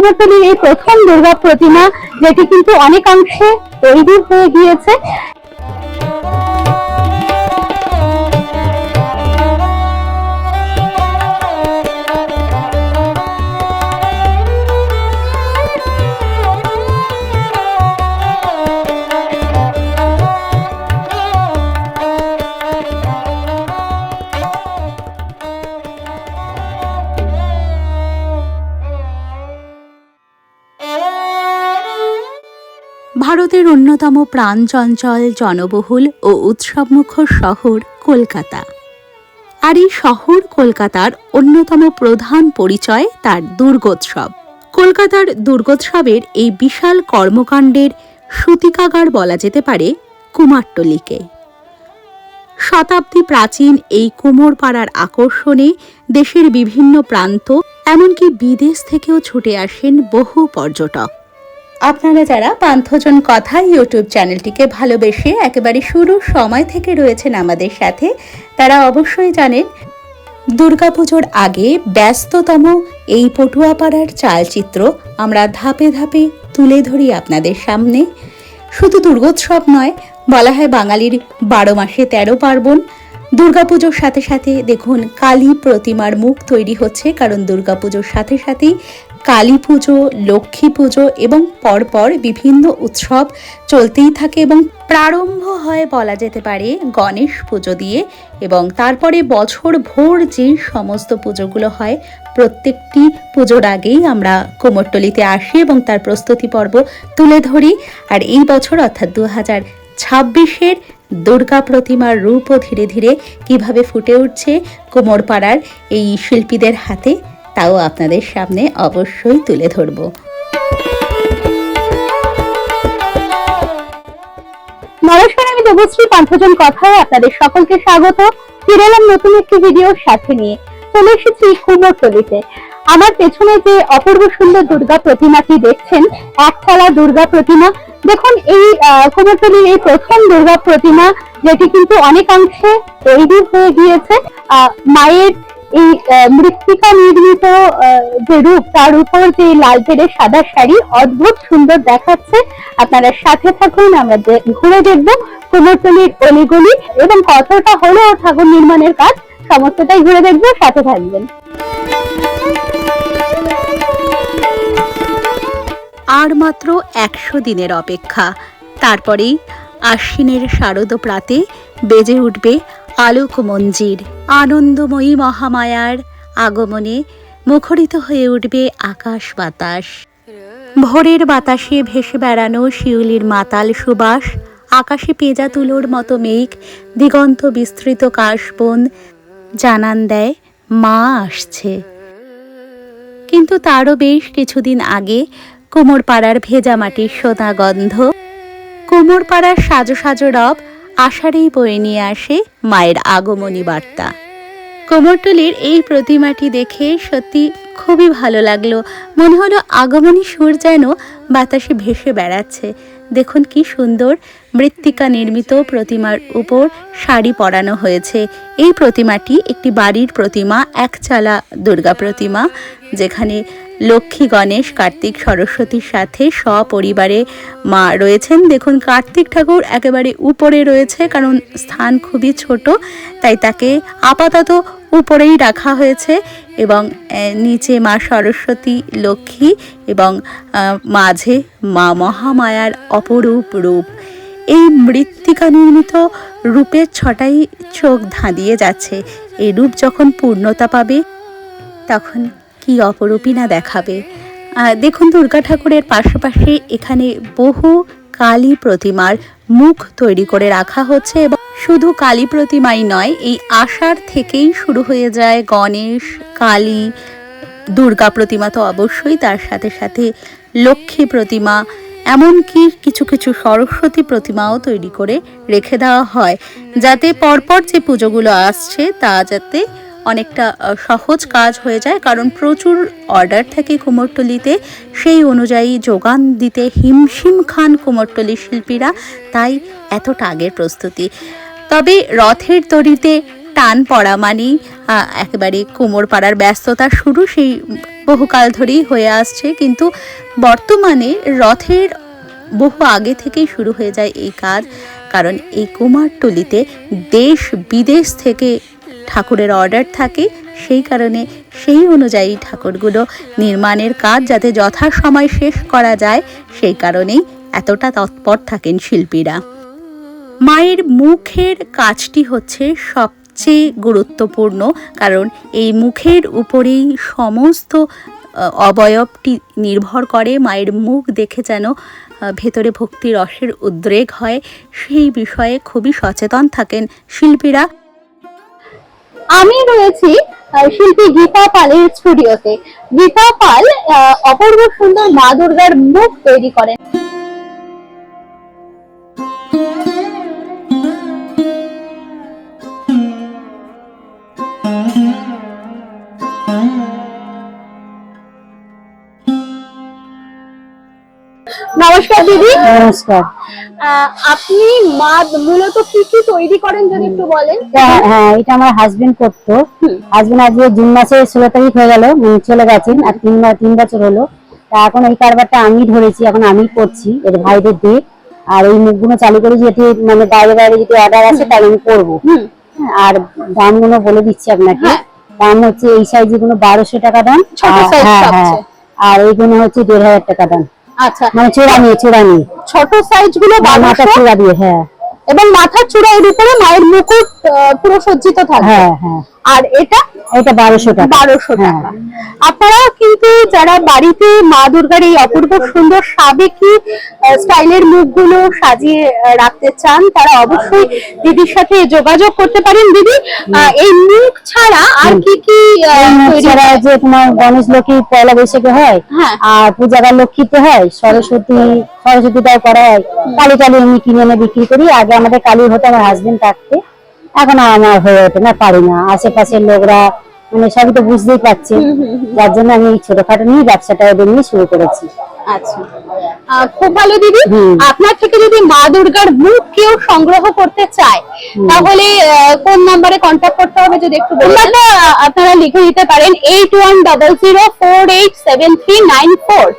কুমোরটুলির এই প্রথম দুর্গা প্রতিমা, যেটি কিন্তু অনেকাংশে তৈরি হয়ে গিয়েছে। ভারতের অন্যতম প্রাণচঞ্চল, জনবহুল ও উৎসবমুখর শহর কলকাতা। আর এই শহর কলকাতার অন্যতম প্রধান পরিচয় তার দুর্গোৎসব। কলকাতার দুর্গোৎসবের এই বিশাল কর্মকাণ্ডের সূতিকাগার বলা যেতে পারে কুমারটুলিকে। শতাব্দী প্রাচীন এই কুমোরপাড়ার আকর্ষণে দেশের বিভিন্ন প্রান্ত, এমনকি বিদেশ থেকেও ছুটে আসেন বহু পর্যটক। আপনারা যারা পান্থজন কথা ইউটিউব চ্যানেলটিকে ভালোবেসে একেবারে শুরুর সময় থেকে রয়েছেন আমাদের সাথে, তারা অবশ্যই জানেন দুর্গাপুজোর আগে ব্যস্ততম এই পটুয়াপাড়ার চালচিত্র আমরা ধাপে ধাপে তুলে ধরি আপনাদের সামনে। শুধু দুর্গোৎসব নয়, বলা হয় বাঙালির 12 মাসে 13 পার্বণ। দুর্গাপুজোর সাথে সাথে দেখুন কালী প্রতিমার মুখ তৈরি হচ্ছে, কারণ দুর্গাপুজোর সাথে সাথেই কালী পুজো, লক্ষ্মী পুজো এবং পরপর বিভিন্ন উৎসব চলতেই থাকে এবং প্রারম্ভ হয় বলা যেতে পারে গণেশ পুজো দিয়ে, এবং তারপরে বছর ভোর যে সমস্ত পুজোগুলো হয় প্রত্যেকটি পুজোর আগেই আমরা কুমোরটুলিতে আসি এবং তার প্রস্তুতি পর্ব তুলে ধরি। আর এই বছর অর্থাৎ 2026-এর দুর্গা প্রতিমার রূপও ধীরে ধীরে কিভাবে ফুটে উঠছে কুমোরপাড়ার এই শিল্পীদের হাতে, তাও আপনাদের সামনে অবশ্যই তুলে ধরব। নমস্কার, আমি দেবশ্রী, পান্থজন কথায় আপনাদের সকলকে স্বাগত। ফিরে এলাম নতুন একটি ভিডিওর সাথে নিয়ে। চলে এসেছি কুমোরটুলিতে। আমার পেছনে যে অপূর্ব সুন্দর দুর্গা প্রতিমাটি দেখছেন, একতলা দুর্গা প্রতিমা। দেখুন এই কুমোরটুলির এই প্রথম দুর্গা প্রতিমা, যেটি কিন্তু অনেকাংশে তৈরি হয়ে গিয়েছে। মায়ের এই মৃত্তিকা নির্মিত যে রূপ, তার উপর যে লালচে সাদা শাড়ি, অদ্ভুত সুন্দর দেখাচ্ছে। আপনারা সাথে থাকুন, আমরা ঘুরে দেখবো কুমোরটুলির অলিগলি এবং কতটা হলো ঠাকুর নির্মাণের কাজ, সমস্তটাই ঘুরে দেখবো, সাথে থাকবেন। আর মাত্র 100 দিনের অপেক্ষা, তারপরেই আশ্বিনের শারদ প্রাতে বেজে উঠবে আলোক মঞ্জির। আনন্দময়ী মহামায়ার আগমনে মুখরিত হয়ে উঠবে আকাশ বাতাস। ভোরের বাতাসে ভেসে বেড়ানো শিউলির মাতাল সুবাস, আকাশে পেঁজা তুলোর মতো মেঘ, দিগন্ত বিস্তৃত কাশবন জানান দেয় মা আসছে। কিন্তু তারও বেশ কিছুদিন আগে কুমোরপাড়ার ভেজা মাটির সোনা গন্ধ, কুমোরপাড়ার সাজো সাজো রব আষাঢ়েই বয়ে নিয়ে আসে মায়ের আগমনী বার্তা। কুমোরটুলির এই প্রতিমাটি দেখে সত্যি খুবই ভালো লাগলো। মনে হলো আগমনী সুর যেন বাতাসে ভেসে বেড়াচ্ছে। দেখুন কি সুন্দর মৃত্তিকা নির্মিত প্রতিমার উপর শাড়ি পরানো হয়েছে। এই প্রতিমাটি একটি বাড়ির প্রতিমা, একচালা দুর্গা প্রতিমা, যেখানে লক্ষ্মী, গণেশ, কার্তিক, সরস্বতীর সাথে সপরিবারে মা রয়েছেন। দেখুন কার্তিক ঠাকুর একেবারে উপরে রয়েছে, কারণ স্থান খুবই ছোট, তাই তাকে আপাতত উপরেই রাখা হয়েছে, এবং নিচে মা সরস্বতী, লক্ষ্মী এবং মাঝে মা মহামায়ার অপরূপ রূপ। এই মৃত্তিকা নির্মিত রূপের ছটাই চোখ ধাঁধিয়ে যাচ্ছে। এই রূপ যখন পূর্ণতা পাবে তখন কি অপরূপই না দেখাবে। দেখুন দুর্গা ঠাকুরের পাশাপাশি এখানে বহু কালী প্রতিমার মুখ তৈরি করে রাখা হচ্ছে, এবং শুধু কালী প্রতিমাই নয়, এই আষাঢ় থেকেই শুরু হয়ে যায় গণেশ, কালী, দুর্গা প্রতিমা তো অবশ্যই, তার সাথে সাথে লক্ষ্মী প্রতিমা, এমনকি কিছু কিছু সরস্বতী প্রতিমাও তৈরি করে রেখে দেওয়া হয়, যাতে পরপর যে পুজোগুলো আসছে তা যাতে অনেকটা সহজ কাজ হয়ে যায়। কারণ প্রচুর অর্ডার থাকে কুমোরটুলিতে, সেই অনুযায়ী যোগান দিতে হিমশিম খান কুমোরটুলির শিল্পীরা, তাই এতটা আগের প্রস্তুতি। তবে রথের দড়িতে টান পড়া মানেই একেবারে কুমোরপাড়ার ব্যস্ততা শুরু সেই বহুকাল ধরেই হয়ে আসছে, কিন্তু বর্তমানে রথের বহু আগে থেকেই শুরু হয়ে যায় এই কাজ। কারণ এই কুমারটুলিতে দেশ বিদেশ থেকে ঠাকুরের অর্ডার থাকে, সেই কারণে সেই অনুযায়ী ঠাকুরগুলো নির্মাণের কাজ যাতে যথাসময় শেষ করা যায়, সেই কারণেই এতটা তৎপর থাকেন শিল্পীরা। মায়ের মুখের কাজটি হচ্ছে সবচেয়ে গুরুত্বপূর্ণ, কারণ এই মুখের উপরেই সমস্ত অবয়বটি নির্ভর করে। মায়ের মুখ দেখে যেন ভেতরে ভক্তি রসের উদ্রেক হয়, সেই বিষয়ে খুবই সচেতন থাকেন শিল্পীরা। আমি রয়েছি শিল্পী গীতা পালের স্টুডিওতে। গীতা পাল অপূর্ব সুন্দর মা দুর্গার মুখ তৈরি করেন। নমস্কার দিদি। নমস্কার। আপনি মা মূলত কি কি তৈরি করেন যদি একটু বলেন? হ্যাঁ, এটা আমার হাজবেন্ড করতো। হাজবেন্ড আজকে জুন মাসে 16 তারিখ হয়ে গেল, চলে গেছেন, আর 3 বছর হলো। তা এখন এই কারবারটা আমি ধরেছি, এখন আমি করছি এর ভাইদের দিয়ে। আর এই মুখগুলো চালু করে যদি মানে বাইরে বাইরে যদি অর্ডার আসে তাহলে আমি করবো। আর দামগুলো বলে দিচ্ছি আপনাকে। দাম হচ্ছে এই সাইজে গুলো 1200 টাকা দাম। হ্যাঁ, আর এইগুলো হচ্ছে 1500 টাকা দাম। আচ্ছা, মানে চূড়া নিয়ে ছোট সাইজ গুলো মাথা চূড়া দিয়ে। হ্যাঁ, এবং মাথার চূড়া এর উপরে মায়ের মুকুট পুরো সজ্জিত থাকে। হ্যাঁ হ্যাঁ। আর এটা 1200 টাকা। 1200 টাকা। আপনারা কিন্তু যারা বাড়িতে মা দুর্গার এই অপূর্ব সুন্দর সাবেকি স্টাইলের মুখগুলো সাজিয়ে রাখতে চান, তারা অবশ্যই দিদির সাথে যোগাযোগ করতে পারেন। দিদি, এই মুখ ছাড়া আর কি কি ছাড়া যে তোমার গণেশ লক্ষ্মী পয়লা বৈশাখে হয়, আর পূজাগার লক্ষ্মীতে হয়, সরস্বতীটাও করা হয়, কালী এমনি কিনে এনে বিক্রি করি। আগে আমাদের কালী হতো, আমার হাজবেন্ড থাকতে, এখন আমার হয়ে ওঠে না, পারি না। আশেপাশের লোকরা মানে সবই তো বুঝতেই পারছে, যার জন্য আমি ছোটখাটো নিয়ে ব্যবসাটা ওদের নিয়ে শুরু করেছি। আচ্ছা, খুব ভালো দিদি। আপনার থেকে যদি মা দুর্গার মুখ কেউ সংগ্রহ করতে চায় তাহলে কোন নাম্বারে কন্ট্যাক্ট করতে হবে যদি একটু বলেন? আপনারা লিখে দিতে পারেন 8100487394।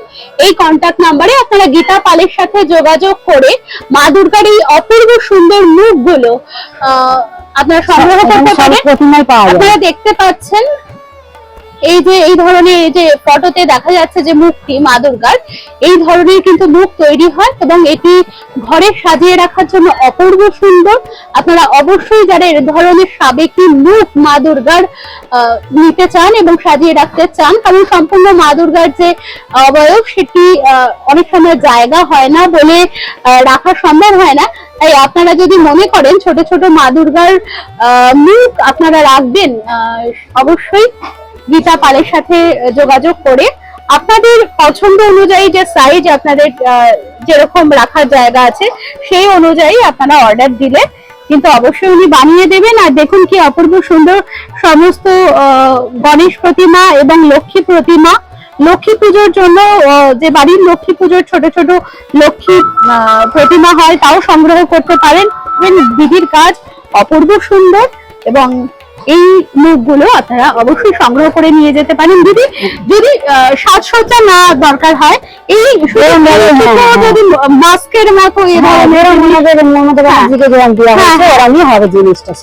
এই কন্ট্যাক্ট নাম্বারে আপনারা গীতা পালের সাথে যোগাযোগ করে মা দুর্গার এই অপূর্ব সুন্দর মুখগুলো আপনারা সংগ্রহ করতে পারেন। আপনারা দেখতে পাচ্ছেন এই যে এই ধরনের, এই যে ফটোতে দেখা যাচ্ছে যে মুখটি মা দুর্গার, এই ধরনের কিন্তু মুখ তৈরি হয় এবং এটি ঘরে সাজিয়ে রাখার জন্য অপূর্ব সুন্দর। আপনারা অবশ্যই যারা এই ধরনের সাবেকি মুখ মা দুর্গার নিতে চান এবং সাজিয়ে রাখতে চান, কারণ সম্পূর্ণ মা দুর্গার যে অবয়ব সেটি অনেক সময় জায়গা হয় না বলে রাখা সম্ভব হয় না। তাই আপনারা যদি মনে করেন ছোট ছোট মা দুর্গার মুখ আপনারা রাখবেন, অবশ্যই গীতা পালের সাথে যোগাযোগ করে আপনাদের পছন্দ অনুযায়ী যে সাইজ, আপনাদের যেরকম রাখার জায়গা আছে সেই অনুযায়ী আপনারা অর্ডার দিলে কিন্তু অবশ্যই উনি বানিয়ে দেবেন। আর দেখুন কি অপূর্ব সুন্দর সমস্ত গণেশ প্রতিমা এবং লক্ষ্মী প্রতিমা। লক্ষ্মী পুজোর জন্য যে বাড়ির লক্ষ্মী পুজোর ছোট ছোট লক্ষ্মী প্রতিমা হয় তাও সংগ্রহ করতে পারেন। দিদির কাজ অপূর্ব সুন্দর এবং এই মুখগুলো আপনারা অবশ্যই সংগ্রহ করে নিয়ে যেতে পারেন। দিদি, যদি সাজসজ্জা না দরকার হয়, এই যদি মাস্কের মতো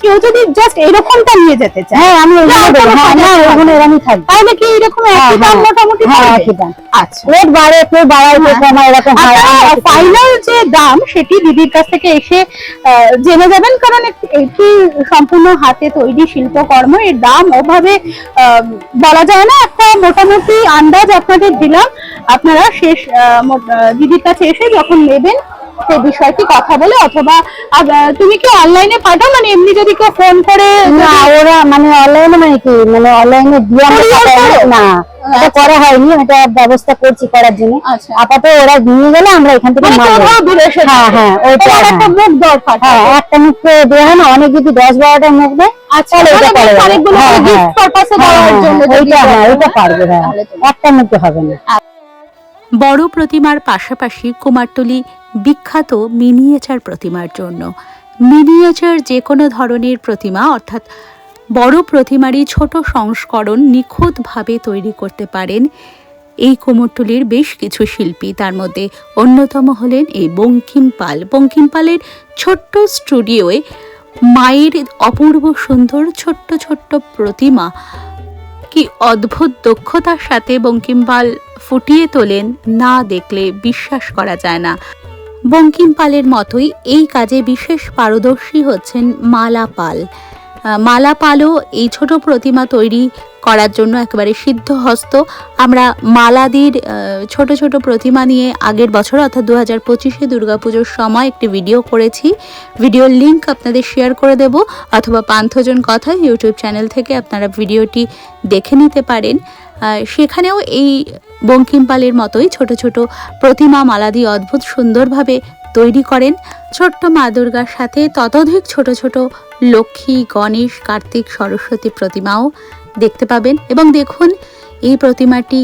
কেউ যদি জাস্ট এরকমটা নিয়ে যেতে চায়, তাহলে কি এরকম একই দাম মোটামুটি? আচ্ছা, ফাইনাল যে দাম সেটি দিদির কাছ থেকে এসে জেনে যাবেন, কারণ এটি সম্পূর্ণ হাতে তৈরি শিল্পকর্ম, এর দাম ওভাবে বলা যায় না। একটা মোটামুটি আন্দাজ আপনাদের দিলাম, আপনারা শেষ দিদির কাছে এসে যখন নেবেন সেই বিষয়টি কথা বলে, অথবা তুমি কি অনলাইনে পাঠাও, মানে এমনি যদি কেউ ফোন করে? না, ওরা মানে অনলাইনে, মানে কি মানে অনলাইনে দিয়ে না, এটা করা হয়নি, এটা ব্যবস্থা করছি করার জন্য। আপাতত ওরা নিয়ে গেলে আমরা এখান থেকে একটা মুখ দরকার, একটা মুখ দেওয়া হয় না, অনেক যদি 10-12টা মুখ দেয় একটা মুখে হবে না। বড় প্রতিমার পাশাপাশি কুমারটুলি বিখ্যাত মিনিয়েচার প্রতিমার জন্য। মিনিয়েচার যে কোনো ধরনের প্রতিমা, অর্থাৎ বড় প্রতিমারই ছোট সংস্করণ নিখুঁতভাবে তৈরি করতে পারেন এই কুমোরটুলির বেশ কিছু শিল্পী। তার মধ্যে অন্যতম হলেন এই বঙ্কিম পাল। বঙ্কিম পালের ছোট্ট স্টুডিওয়ে মায়ের অপূর্ব সুন্দর ছোট্ট ছোট্ট প্রতিমা কি অদ্ভুত দক্ষতার সাথে বঙ্কিম পাল ফুটিয়ে তোলেন, না দেখলে বিশ্বাস করা যায় না। বঙ্কিম পালের মতোই এই কাজে বিশেষ পারদর্শী হচ্ছেন মালা পাল। মালা পালও এই ছোট প্রতিমা তৈরি করার জন্য একেবারে সিদ্ধহস্ত। আমরা মালাদির ছোট ছোট প্রতিমা নিয়ে আগের বছর অর্থাৎ 2025-এ দুর্গাপুজোর সময় একটি ভিডিও করেছি। ভিডিওর লিঙ্ক আপনাদের শেয়ার করে দেব, অথবা পান্থজন কথা ইউটিউব চ্যানেল থেকে আপনারা ভিডিওটি দেখে নিতে পারেন। সেখানেও এই বঙ্কিম পালের মতোই ছোট ছোট প্রতিমা মালাদি অদ্ভুত সুন্দরভাবে তৈরি করেন। ছোট্ট মা দুর্গার সাথে ততোধিক ছোট ছোট লক্ষ্মী, গণেশ, কার্তিক, সরস্বতী প্রতিমাও দেখতে পাবেন। এবং দেখুন এই প্রতিমাটি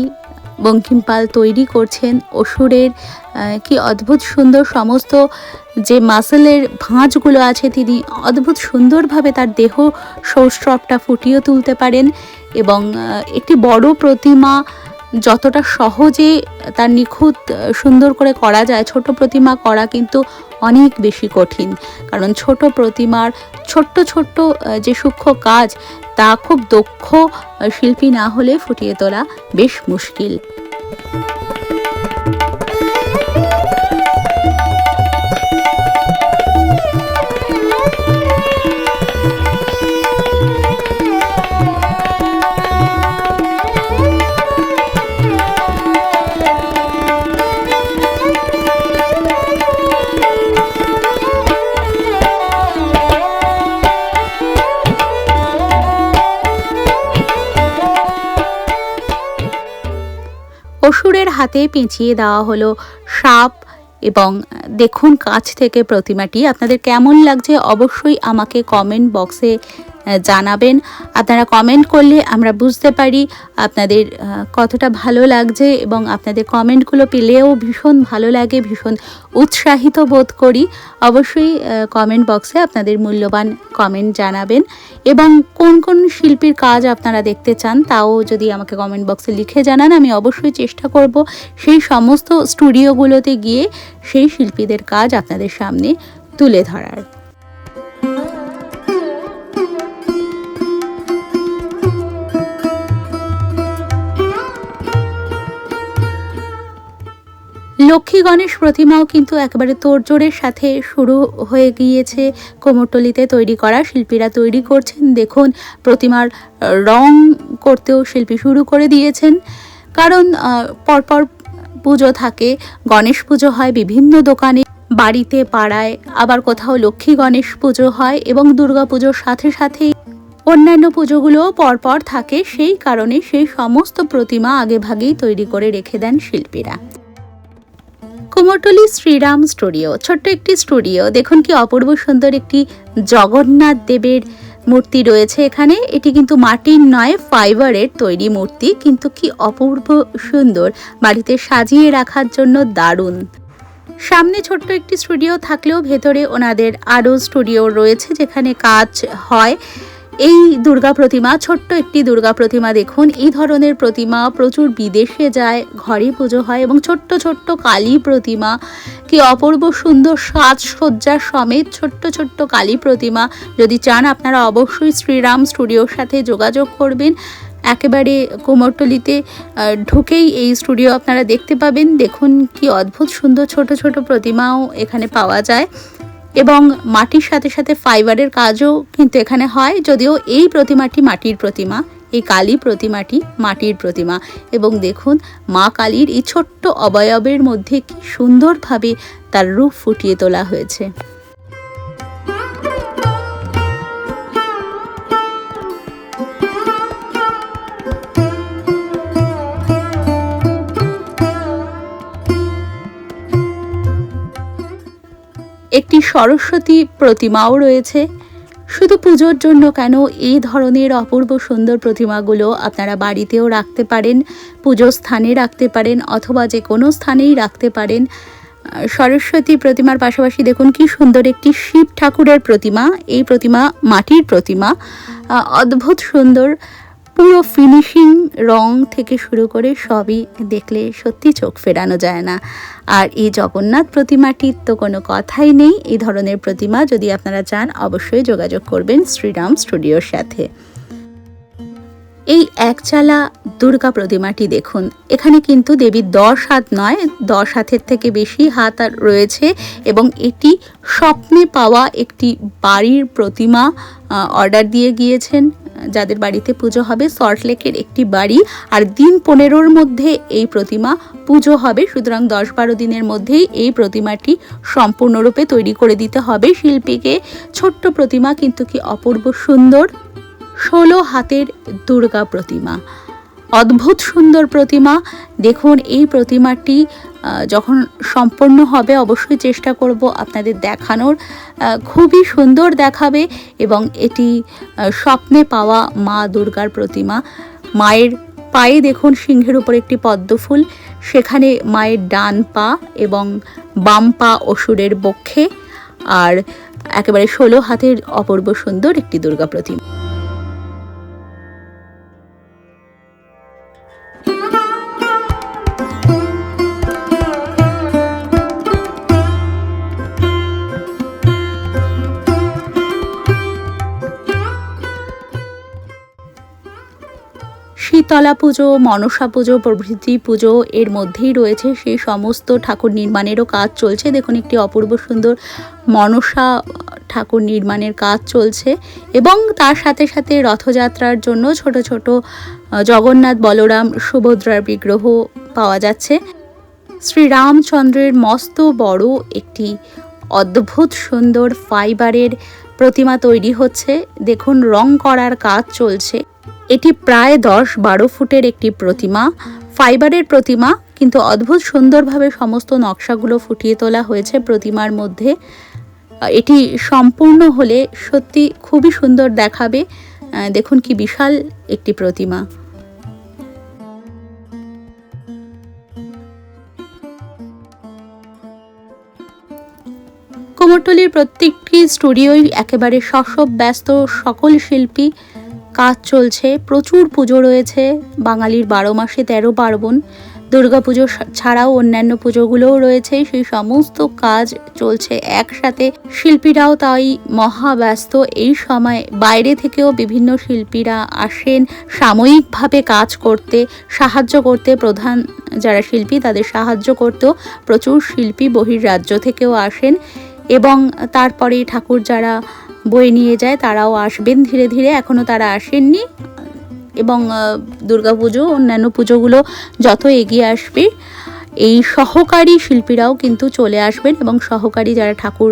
বঙ্কিম পাল তৈরি করছেন অসুরের কি অদ্ভুত সুন্দর সমস্ত যে মাসেলের ভাঁজগুলো আছে তিনি অদ্ভুত সুন্দরভাবে তার দেহ সৌষ্ঠবটা ফুটিয়ে তুলতে পারেন। এবং একটি বড় প্রতিমা যতটা সহজে তার নিখুঁত সুন্দর করে করা যায়, ছোট প্রতিমা করা কিন্তু অনেক বেশি কঠিন। কারণ ছোট প্রতিমার ছোট্ট ছোট্ট যে সূক্ষ্ম কাজ তা খুব দক্ষ শিল্পী না হলে ফুটিয়ে তোলা বেশ মুশকিল। অসুরের হাতে পেঁচিয়ে দেওয়া হলো সাপ। এবং দেখুন কাছ থেকে প্রতিমাটি আপনাদের কেমন লাগছে অবশ্যই আমাকে কমেন্ট বক্সে জানাবেন। আপনারা কমেন্ট করলে আমরা বুঝতে পারি আপনাদের কতটা ভালো লাগছে, এবং আপনাদের কমেন্টগুলো পেলেও ভীষণ ভালো লাগে, ভীষণ উৎসাহিত বোধ করি। অবশ্যই কমেন্ট বক্সে আপনাদের মূল্যবান কমেন্ট জানাবেন, এবং কোন কোন শিল্পীর কাজ আপনারা দেখতে চান তাও যদি আমাকে কমেন্ট বক্সে লিখে জানান, আমি অবশ্যই চেষ্টা করব সেই সমস্ত স্টুডিওগুলোতে গিয়ে সেই শিল্পীদের কাজ আপনাদের সামনে তুলে ধরার। লক্ষ্মী গণেশ প্রতিমাও কিন্তু একেবারে তোড়জোড়ের সাথে শুরু হয়ে গিয়েছে কুমোরটুলিতে তৈরি করা। শিল্পীরা তৈরি করছেন, দেখুন প্রতিমার রং করতেও শিল্পী শুরু করে দিয়েছেন। কারণ পরপর পুজো থাকে, গণেশ পুজো হয় বিভিন্ন দোকানে, বাড়িতে, পাড়ায়, আবার কোথাও লক্ষ্মী গণেশ পুজো হয়, এবং দুর্গা পুজোর সাথে সাথেই অন্যান্য পুজোগুলোও পরপর থাকে। সেই কারণে সেই সমস্ত প্রতিমা আগে ভাগেই তৈরি করে রেখে দেন শিল্পীরা। কুমোরটুলি শ্রীরাম স্টুডিও, ছোট্ট একটি স্টুডিও। দেখুন কি অপূর্ব সুন্দর একটি জগন্নাথ দেবের মূর্তি রয়েছে এখানে। এটি কিন্তু মাটির নয়, ফাইবারের তৈরি মূর্তি, কিন্তু কি অপূর্ব সুন্দর, বাড়িতে সাজিয়ে রাখার জন্য দারুণ। সামনে ছোট্ট একটি স্টুডিও থাকলেও ভেতরে ওনাদের আরও স্টুডিও রয়েছে যেখানে কাজ হয়। এই দুর্গা প্রতিমা, ছোট্ট একটি দুর্গা প্রতিমা, দেখুন এই ধরনের প্রতিমা প্রচুর বিদেশে যায়, ঘরে পুজো হয়। এবং ছোট্ট ছোট্ট কালী প্রতিমা, কি অপূর্ব সুন্দর সাজসজ্জার সমেত ছোট্ট ছোট্ট কালী প্রতিমা যদি চান আপনারা অবশ্যই শ্রীরাম স্টুডিওর সাথে যোগাযোগ করবেন। একেবারে কুমোরটুলিতে ঢুকেই এই স্টুডিও আপনারা দেখতে পাবেন। দেখুন কি অদ্ভুত সুন্দর ছোট ছোট প্রতিমাও এখানে পাওয়া যায়, এবং মাটির সাথে সাথে ফাইবারের কাজও কিন্তু এখানে হয়। যদিও এই প্রতিমাটি মাটির প্রতিমা, এই কালী প্রতিমাটি মাটির প্রতিমা। এবং দেখুন মা কালীর এই ছোট্ট অবয়বের মধ্যে কি সুন্দরভাবে তার রূপ ফুটিয়ে তোলা হয়েছে। একটি সরস্বতী প্রতিমাও রয়েছে। শুধু পুজোর জন্য কেন, এই ধরনের অপূর্ব সুন্দর প্রতিমাগুলো আপনারা বাড়িতেও রাখতে পারেন, পুজোর স্থানে রাখতে পারেন, অথবা যে কোনো স্থানেই রাখতে পারেন। সরস্বতী প্রতিমার পাশাপাশি দেখুন কি সুন্দর একটি শিব ঠাকুরের প্রতিমা। এই প্রতিমা মাটির প্রতিমা, অদ্ভুত সুন্দর, পুরো ফিনিশিং রং থেকে শুরু করে সবই দেখলে সত্যি চোখ ফেরানো যায় না। আর এই জগন্নাথ প্রতিমাটির তো কোনো কথাই নেই। এই ধরনের প্রতিমা যদি আপনারা চান অবশ্যই যোগাযোগ করবেন শ্রীরাম স্টুডিওর সাথে। এই একচালা দুর্গা প্রতিমাটি দেখুন, এখানে কিন্তু দেবীর 10 হাত নয়, 10 হাতের থেকে বেশি হাত আর রয়েছে এবং এটি স্বপ্নে পাওয়া একটি বাড়ির প্রতিমা। অর্ডার দিয়ে গিয়েছেন যাদের বাড়িতে পুজো হবে, সল্টলেকের একটি বাড়ি, আর দিন 15-র মধ্যে এই প্রতিমা পুজো হবে। সুতরাং 10-12 দিনের মধ্যেই এই প্রতিমাটি সম্পূর্ণরূপে তৈরি করে দিতে হবে শিল্পীকে। ছোট্ট প্রতিমা কিন্তু কি অপূর্ব সুন্দর, 16 হাতের দুর্গা প্রতিমা, অদ্ভুত সুন্দর প্রতিমা। দেখুন এই প্রতিমাটি যখন সম্পন্ন হবে অবশ্যই চেষ্টা করব আপনাদের দেখানোর, খুবই সুন্দর দেখাবে। এবং এটি স্বপ্নে পাওয়া মা দুর্গার প্রতিমা। মায়ের পায়ে দেখুন সিংহের উপর একটি পদ্মফুল, সেখানে মায়ের ডান পা এবং বাম পা অসুরের বক্ষে, আর একেবারে 16 হাতের অপূর্ব সুন্দর একটি দুর্গা প্রতিমা। শীতলা পুজো, মনসা পুজো প্রভৃতি পুজো এর মধ্যেই রয়েছে, সেই সমস্ত ঠাকুর নির্মাণেরও কাজ চলছে। দেখুন একটি অপূর্ব সুন্দর মনসা ঠাকুর নির্মাণের কাজ চলছে এবং তার সাথে সাথে রথযাত্রার জন্য ছোট ছোট জগন্নাথ, বলরাম, সুভদ্রার বিগ্রহ পাওয়া যাচ্ছে। শ্রীরামচন্দ্রের মস্ত বড় একটি অদ্ভুত সুন্দর ফাইবারের প্রতিমা তৈরি হচ্ছে। দেখুন রং করার কাজ চলছে। এটি প্রায় 10-12 ফুটের একটি প্রতিমা, ফাইবারের প্রতিমা, কিন্তু অদ্ভুত সুন্দরভাবে সমস্ত নকশাগুলো ফুটিয়ে তোলা হয়েছে প্রতিমার মধ্যে। এটি সম্পূর্ণ হলে সত্যি খুবই সুন্দর দেখাবে। দেখুন কি বিশাল একটি প্রতিমা। কুমোরটুলির প্রত্যেকটি স্টুডিওই একেবারে শশব ব্যস্ত, সকল শিল্পী কাজ চলছে। প্রচুর পুজো রয়েছে, বাঙালির 12 মাসে 13 পার্বণ। দুর্গাপুজো ছাড়াও অন্যান্য পুজোগুলোও রয়েছে, সেই সমস্ত কাজ চলছে একসাথে। শিল্পীরাও তাই মহাব্যস্ত এই সময়। বাইরে থেকেও বিভিন্ন শিল্পীরা আসেন সাময়িকভাবে কাজ করতে, সাহায্য করতে। প্রধান যারা শিল্পী তাদের সাহায্য করতেও প্রচুর শিল্পী বহির্রাজ্য থেকেও আসেন এবং তারপরে ঠাকুর যারা বয়ে নিয়ে যায় তারাও আসবেন ধীরে ধীরে। এখনও তারা আসেননি এবং দুর্গাপুজো অন্যান্য পুজোগুলো যত এগিয়ে আসবে এই সহকারী শিল্পীরাও কিন্তু চলে আসবেন এবং সহকারী যারা ঠাকুর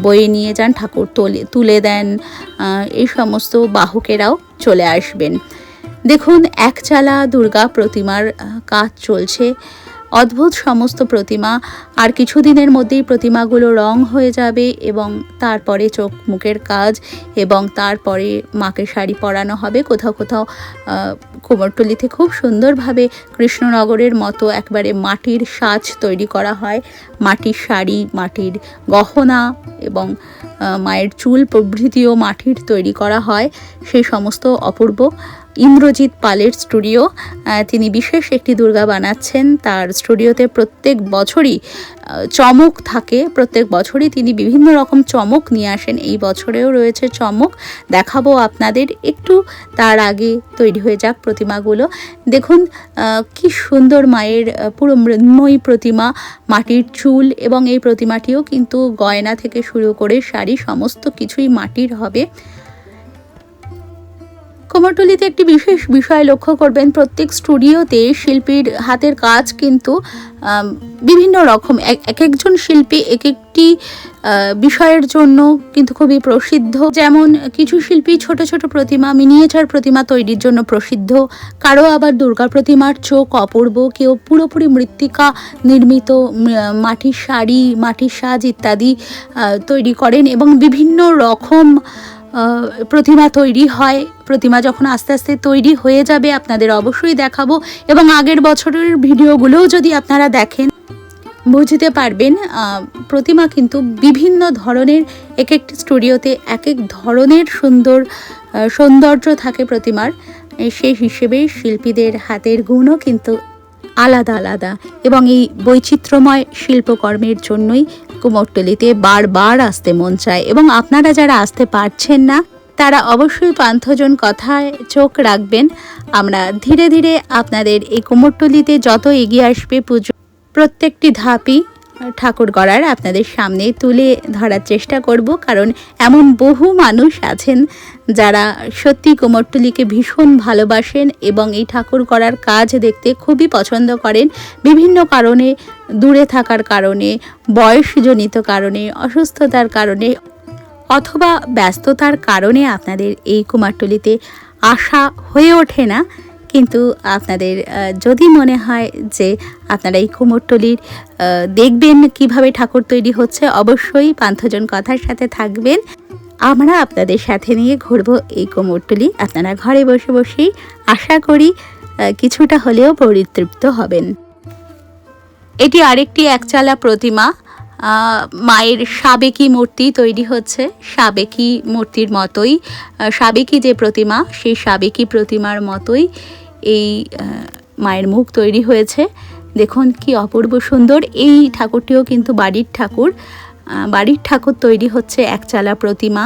বয়ে নিয়ে যান, ঠাকুর তুলে দেন, এই সমস্ত বাহকেরাও চলে আসবেন। দেখুন একচালা দুর্গা প্রতিমার কাজ চলছে, অদ্ভুত সমস্ত প্রতিমা। আর কিছুদিনের মধ্যেই প্রতিমাগুলো রং হয়ে যাবে এবং তারপরে চোখ মুখের কাজ এবং তারপরে মাকে শাড়ি পরানো হবে। কোথাও কোথাও কুমোরটুলিতে খুব সুন্দরভাবে কৃষ্ণনগরের মতো একবারে মাটির সাজ তৈরি করা হয়, মাটির শাড়ি, মাটির গহনা এবং মায়ের চুল প্রভৃতিও মাটির তৈরি করা হয়। সেই সমস্ত অপূর্ব ইন্দ্রজিৎ পালের স্টুডিও, তিনি বিশেষ একটি দুর্গা বানাচ্ছেন। তার স্টুডিওতে প্রত্যেক বছরই চমক থাকে, প্রত্যেক বছরই তিনি বিভিন্ন রকম চমক নিয়ে আসেন। এই বছরেও রয়েছে চমক, দেখাবো আপনাদের। একটু তার আগে তৈরি হয়ে যাক প্রতিমাগুলো। দেখুন কি সুন্দর মায়ের পুরো মৃন্ময়ী প্রতিমা, মাটির চুল, এবং এই প্রতিমাটিও কিন্তু গয়না থেকে শুরু করে শাড়ি সমস্ত কিছুই মাটির হবে। কুমোরটুলিতে একটি বিশেষ বিষয় লক্ষ্য করবেন, প্রত্যেক স্টুডিওতে শিল্পীর হাতের কাজ কিন্তু বিভিন্ন রকম। এক একজন শিল্পী এক একটি বিষয়ের জন্য কিন্তু খুবই প্রসিদ্ধ। যেমন কিছু শিল্পী ছোট ছোট প্রতিমা, মিনিয়েচার প্রতিমা তৈরির জন্য প্রসিদ্ধ, কারো আবার দুর্গা প্রতিমার চোখ অপূর্ব, কেউ পুরোপুরি মৃত্তিকা নির্মিত মাটির শাড়ি, মাটির সাজ ইত্যাদি তৈরি করেন এবং বিভিন্ন রকম প্রতিমা তৈরি হয়। প্রতিমা যখন আস্তে আস্তে তৈরি হয়ে যাবে আপনাদের অবশ্যই দেখাবো এবং আগের বছরের ভিডিওগুলোও যদি আপনারা দেখেন বুঝতে পারবেন প্রতিমা কিন্তু বিভিন্ন ধরনের, এক একটি স্টুডিওতে এক এক ধরনের সৌন্দর্য থাকে প্রতিমার। সেই হিসেবে শিল্পীদের হাতের গুণও কিন্তু আলাদা আলাদা, এবং এই বৈচিত্র্যময় শিল্পকর্মের জন্যই কুমোরটুলিতে বারবার আসতে মন চায়। এবং আপনারা যারা আসতে পারছেন না তারা অবশ্যই পান্থজন কথায় চোখ রাখবেন। আমরা ধীরে ধীরে আপনাদের এই কুমোরটুলিতে যত এগিয়ে আসবে পুজো, প্রত্যেকটি ধাপই ঠাকুর গড়ার আপনাদের সামনে তুলে ধরার চেষ্টা করব, কারণ এমন বহু মানুষ আছেন যারা সত্যি কুমোরটুলিকে ভীষণ ভালোবাসেন এবং এই ঠাকুর গড়ার কাজ দেখতে খুবই পছন্দ করেন। বিভিন্ন কারণে, দূরে থাকার কারণে, বয়সজনিত কারণে, অসুস্থতার কারণে অথবা ব্যস্ততার কারণে আপনাদের এই কুমারটুলিতে আসা হয়ে ওঠে না। কিন্তু আপনাদের যদি মনে হয় যে আপনারা এই কুমোরটুলির দেখবেন কিভাবে ঠাকুর তৈরি হচ্ছে, অবশ্যই পান্থজন কথার সাথে থাকবেন। আমরা আপনাদের সাথে নিয়ে ঘুরব এই কুমোরটুলি। আপনারা ঘরে বসে বসেই আশা করি কিছুটা হলেও পরিতৃপ্ত হবেন। এটি আরেকটি একচালা প্রতিমা। মায়ের সাবেকি মূর্তি তৈরি হচ্ছে, সাবেকি মূর্তির মতোই, সাবেকি যে প্রতিমা সেই সাবেকি প্রতিমার মতোই এই মায়ের মুখ তৈরি হয়েছে। দেখুন কি অপূর্ব সুন্দর। এই ঠাকুরটিও কিন্তু বাড়ির ঠাকুর তৈরি হচ্ছে একচালা প্রতিমা।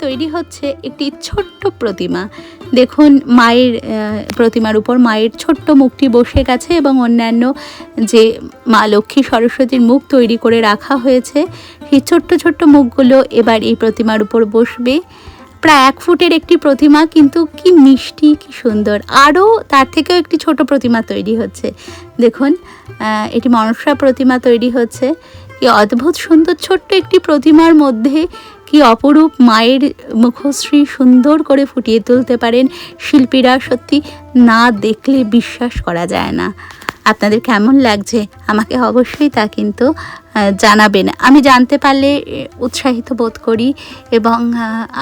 তৈরি হচ্ছে একটি ছোট্ট প্রতিমা। দেখুন মায়ের প্রতিমার উপর মায়ের ছোট্ট মুখটি বসে গেছে এবং অন্যান্য যে মা লক্ষ্মী সরস্বতীর মুখ তৈরি করে রাখা হয়েছে সেই ছোট্ট ছোট্ট মুখগুলো এবার এই প্রতিমার উপর বসবে। প্রায় 1 ফুটের একটি প্রতিমা, কিন্তু কি মিষ্টি, কি সুন্দর। আরও তার থেকেও একটি ছোট প্রতিমা তৈরি হচ্ছে। দেখুন এটি মনসা প্রতিমা তৈরি হচ্ছে। কি অদ্ভুত সুন্দর ছোট্ট একটি প্রতিমার মধ্যে কি অপরূপ মায়ের মুখশ্রী সুন্দর করে ফুটিয়ে তুলতে পারেন শিল্পীরা। সত্যি না দেখলে বিশ্বাস করা যায় না। আপনাদের কেমন লাগছে আমাকে অবশ্যই তা কিন্তু জানাবেন। আমি জানতে পারলে উৎসাহিত বোধ করি এবং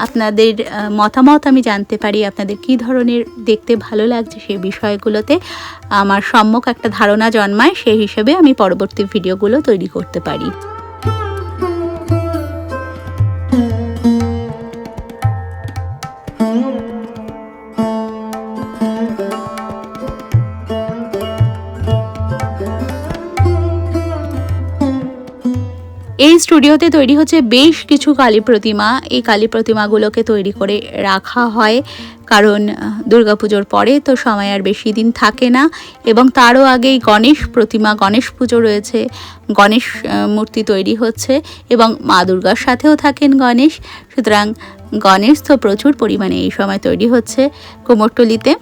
আপনাদের মতামত আমি জানতে পারি। আপনাদের কী ধরনের দেখতে ভালো লাগছে সেই বিষয়গুলোতে আমার সম্যক একটা ধারণা জন্মায়, সেই হিসেবে আমি পরবর্তী ভিডিওগুলো তৈরি করতে পারি। এই স্টুডিওতে তৈরি হচ্ছে বেশ কিছু কালী প্রতিমা। এই কালী প্রতিমাগুলোকে তৈরি করে রাখা হয়, কারণ দুর্গাপুজোর পরে তো সময় আর বেশি দিন থাকে না, এবং তারও আগেই গণেশ প্রতিমা, গণেশ পুজো রয়েছে, গণেশ মূর্তি তৈরি হচ্ছে এবং মা দুর্গার সাথেও থাকেন গণেশ। সুতরাং গণেশ তো প্রচুর পরিমাণে এই সময় তৈরি হচ্ছে কুমোরটুলিতে।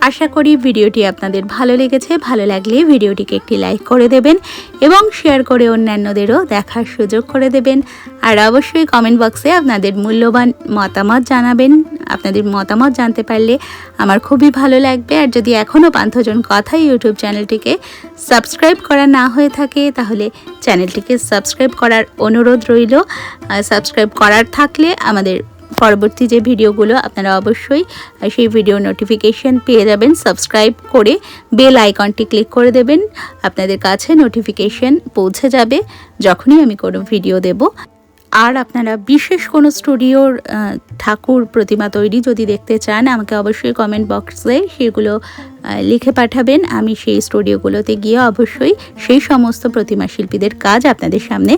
আশা করি ভিডিওটি আপনাদের ভালো লেগেছে। ভালো লাগলে ভিডিওটিকে একটি লাইক করে দেবেন এবং শেয়ার করে অন্যান্যদেরও দেখার সুযোগ করে দেবেন। আর অবশ্যই কমেন্ট বক্সে আপনাদের মূল্যবান মতামত জানাবেন। আপনাদের মতামত জানতে পারলে আমার খুবই ভালো লাগবে। আর যদি এখনও পান্থজন কথা ইউটিউব চ্যানেলটিকে সাবস্ক্রাইব করা না হয়ে থাকে তাহলে চ্যানেলটিকে সাবস্ক্রাইব করার অনুরোধ রইল। সাবস্ক্রাইব করার থাকলে আমাদের পরবর্তী যে ভিডিওগুলো আপনারা অবশ্যই সেই ভিডিও নোটিফিকেশন পেয়ে যাবেন। সাবস্ক্রাইব করে বেল আইকনটি ক্লিক করে দেবেন, আপনাদের কাছে নোটিফিকেশন পৌঁছে যাবে যখনই আমি কোনো ভিডিও দেব। আর আপনারা বিশেষ কোনো স্টুডিওর ঠাকুর প্রতিমা তৈরি যদি দেখতে চান আমাকে অবশ্যই কমেন্ট বক্সে সেগুলো লিখে পাঠাবেন। আমি সেই স্টুডিওগুলোতে গিয়ে অবশ্যই সেই সমস্ত প্রতিমা শিল্পীদের কাজ আপনাদের সামনে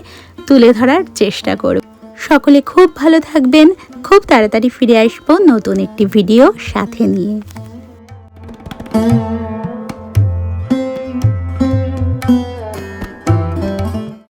তুলে ধরার চেষ্টা করব। সকলে খুব ভালো থাকবেন। খুব তাড়াতাড়ি ফিরে আসবো নতুন একটি ভিডিও সাথে নিয়ে।